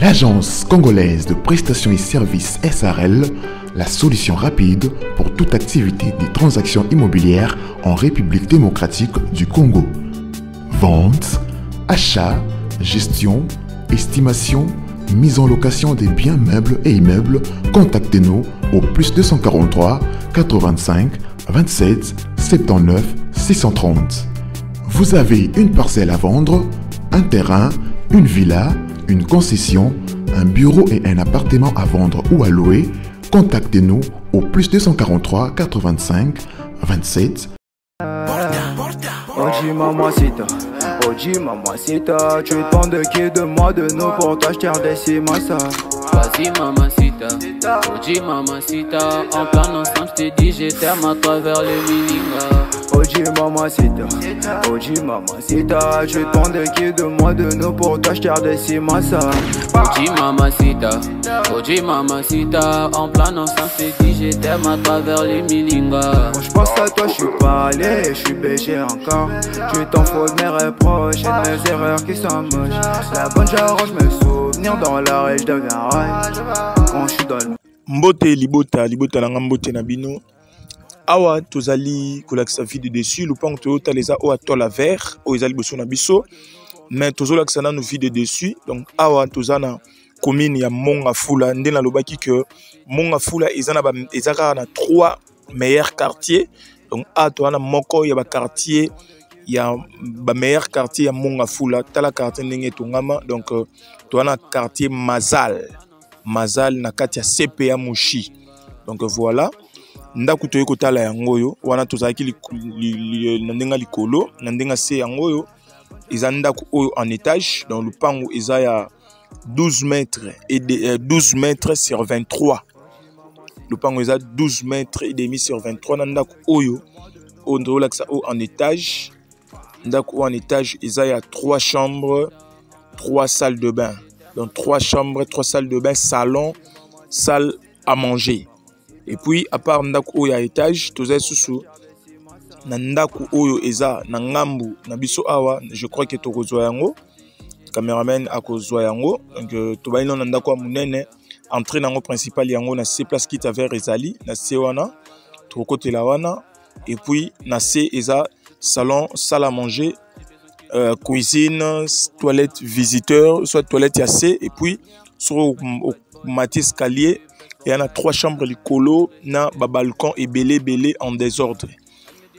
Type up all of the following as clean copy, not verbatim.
L'Agence congolaise de prestations et services SARL, la solution rapide pour toute activité des transactions immobilières en République démocratique du Congo. Vente, achat, gestion, estimation, mise en location des biens meubles et immeubles. Contactez-nous au +243 85 27 79 630. Vous avez une parcelle à vendre, un terrain, une villa, une concession, un bureau et un appartement à vendre ou à louer. Contactez-nous au +243 85 27. Oji mamacita, Oji mamacita, tu demandes de qui de moi de nous pour t'acheter des cimasa. Vas-y mamacita, Oji mamacita, en plein ensemble je t'ai dit je t'aime à travers le mininga. Oji mamacita, tu demandes de qui de moi de nous pour t'acheter des cimasa. Oji mamacita, en plein ensemble je t'ai dit je t'aime à travers le mininga. Quand je pense à toi je suis pas allé, je suis BG encore. Tu t'en fous de mes reproches et de mes erreurs qui sont moches. La bonne j'arrange mes souvenirs dans la rage de deviens rail. Quand je suis dans le Mbote libota nanga mbote na bino. Awa tozali kolakisa vide dessus lupang toyota leza o atola vert o ezali boso na biso mais tozolakisa na no vide dessus. Donc awa tozana commune ya Mongafula ndena lobaki que Mongafula ezaka na 3 meilleurs quartiers. Donc a toana moko ya ba quartier ya ba meilleur quartier ya Mongafula tala quartier ndenge tongama. Donc toana quartier Mazal na kati ya CPA Mushi. Donc voilà ndaku toye kotala yango yo wana tozaki nandenga likolo nandenga se yango yo eza ndaku oyo en étage dans le pango eza ya 12 mètres et 12 mètres sur 23. Le pango eza 12 mètres et demi sur 23 na ndaku oyo on laksa o en étage. Ndaku en étage eza ya 3 chambres, 3 salles de bain. Donc 3 chambres, 3 salles de bain, salon, salle à manger. Et puis à part ndaku oyo à étage, tozai susu na ndaku oyo eza na ngambu na biso awa, je crois que tokozwa yango. Cameraman akozwa yango. Donc tobali na ndaku a munene, entrée nango principal yango na C place quitte vers ezali na C wana, tokotela wana. Et puis na C eza salon, salle à manger, cuisine, toilette visiteur, soit toilette AC. Et puis sur au mati escalier, il y en a 3 chambres likolo na ba balcon et belé en désordre.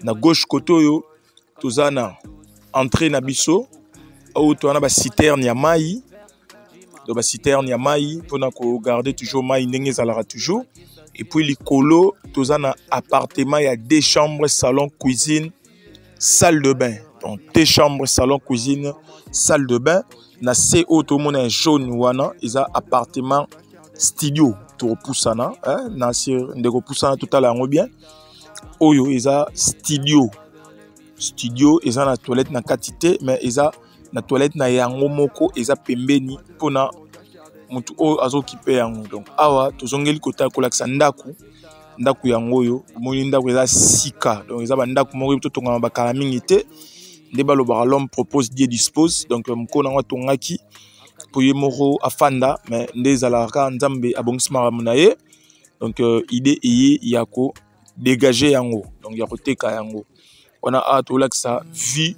Na gauche côté yo tozana entrée na biso ou to na ba citerne ya mai. Do ba citerne ya mai pour na ko garder toujours mai ndenge ezalaka toujours. Et puis likolo tozana appartement ya 2 chambres, salon, cuisine, salle de bain. Donc 2 chambres, salon, cuisine, salle de bain. Na C auto mona jaune wana eza appartement studio to repoussana hein na sir ndeko poussana total yango bien. Oyo eza studio eza na toilette na quantité mais eza na toilette na yango moko eza pembeni pona mutu o azokipe yango. Donc awa tozongeli kota kolakisa ndaku yango yo moni ndaku eza sika. Donc eza ba ndaku moko to tonga ba kala mingi te ndeba lobara l'homme propose Dieu dispose. Donc mukona wa tongaki pour yemoro afanda mais ndezalaka nzambe abongisma munaye. Donc idée eye yako dégager yango. Donc ya koteka yango wana a tolakisa vie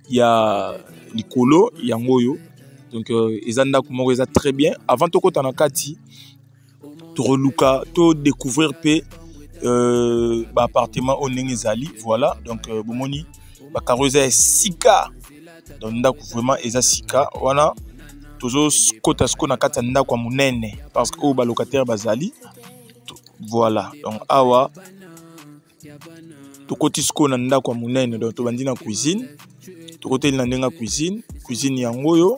ya likolo yango yo. Donc eza ndaku moko eza très bien. Avant to kota na kati to reluka to découvrir pe ba appartement au ndenge ezali. Voilà donc bomoni ba carrosse sika. Donc ndaku vraiment eza sika wana tozo kota sko na kati ndaku munene parce que o ba locataire bazali. Voilà donc awa to koti sko na ndaku munene donc to bandi na cuisine to côté na ndenga cuisine yango yo.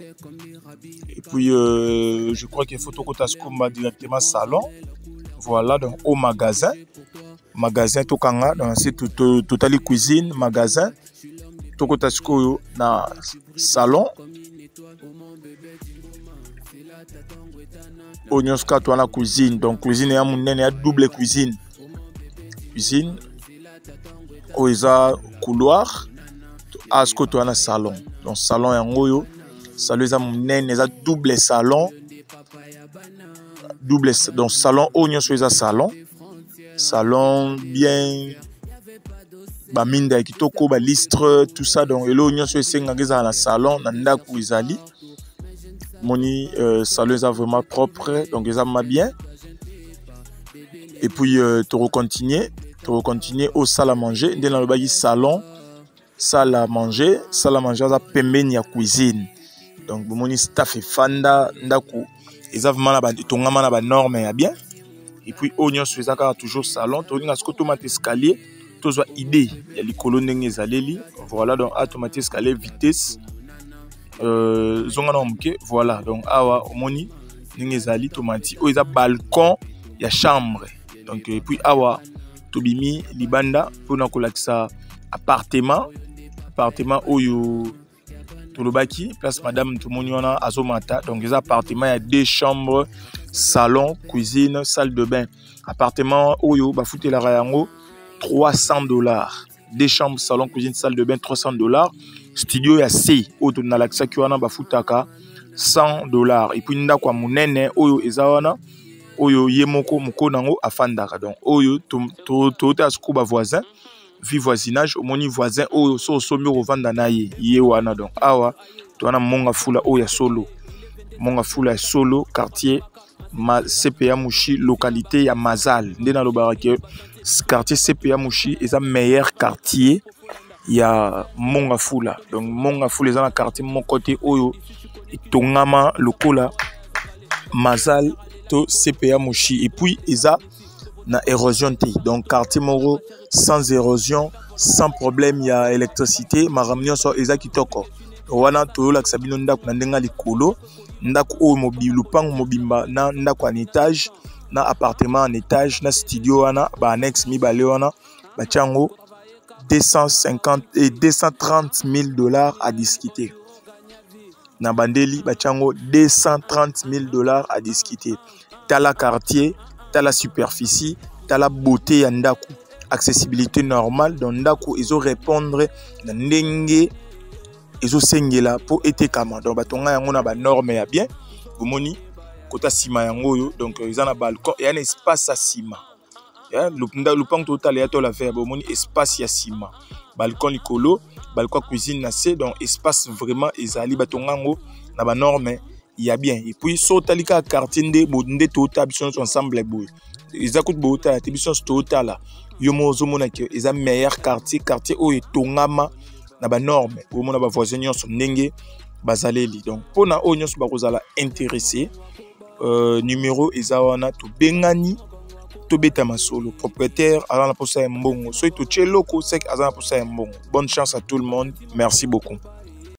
Et puis je crois qu'il faut to kota sko directement salon. Voilà donc au magasin to kanga donc c'est totally cuisine magasin to kota sko yo na salon. Onyoska to na cuisine. Donc cuisine ya munene ya double cuisine oeza couloir asko to na salon. Donc salon yango yo salon eza munene eza double salon double donc salon oignon sur les salon bien ba minda kitoko ba listre tout ça donc l'oignon sur les dans la salon nanda kuizali moni salon est vraiment propre donc ils aiment bien et puis tu continuer au salle à manger dans le bagi salon salle à manger ça pembeni ya cuisine donc moni staff et fanda ndaku ils ont vraiment la norme ya bien et puis oignon sur les toujours salon tu as ce tomate escalier tu as idée il y a les colonnes ezaleli voilà donc automatique escalier vitesse voilà donc awa moni ezali tomati o eza balcon ya chambre donc et puis awa tobimi libanda pona kolakisa appartement oyo tolobaki place madame tomoni wana azomata donc les appartements ya 2 chambres salon cuisine salle de bain appartement oyo bafutela yango $300 2 chambres salon cuisine salle de bain $300 studio ya C oyo tonalakisa ki wana bafutaka $100 et puis ndako ya munene oyo eza wana oyo ye moko nango afandaka donc oyo tota suku voisin vie voisinage omoni voisin oyo so sombi rovanda na ye wana donc awa to wana monga fula oyo ya solo quartier CPA Mouchi localité ya Mazal ndena lobarake quartier CPA Mouchi eza meilleur quartier ya monga fula donc monga fula eza na quartier mon côté oyo tongama lokola Mazal to CPA Mouchi et puis eza na érosion té donc quartier moro sans érosion sans problème il y a électricité maramnyo so eza kitoko wana to la sabino ndako na ndenga likolo ndako o lupango mobimba na ndako en étage na appartement en étage na studio wana ba annexe mibale wana ba chango $250 et $230,000 à discuter na bandeli ba chango $230,000 à discuter tala quartier tala superficie tala beauté ya ndako accessibilité normale donc ndako izo répondre na ndenge izo sengela po etekama donc batonga yango na ba norme ya bien bomoni kota sima yango yo donc ils en a balcon et un espace à sima ya lupang total ya to la faire bomoni espace ya sima balcon likolo balcon cuisine na C donc espace vraiment ezali batonga yango na ba norme ya bien et puis so talika quartier nde total biso ensemble boy ils écoutent beaucoup la télévision total yo mozo mona que ils a meilleur quartier o etongama na ba norme au mona ba voisin nyonso ndenge bazaleli donc pona o nyonso ba kozala intéressé numéro ezawana to bengani to beta masolo propriétaire ala na posa mbongo so to cheloko sek azana posa mbongo bonne chance à tout le monde merci beaucoup.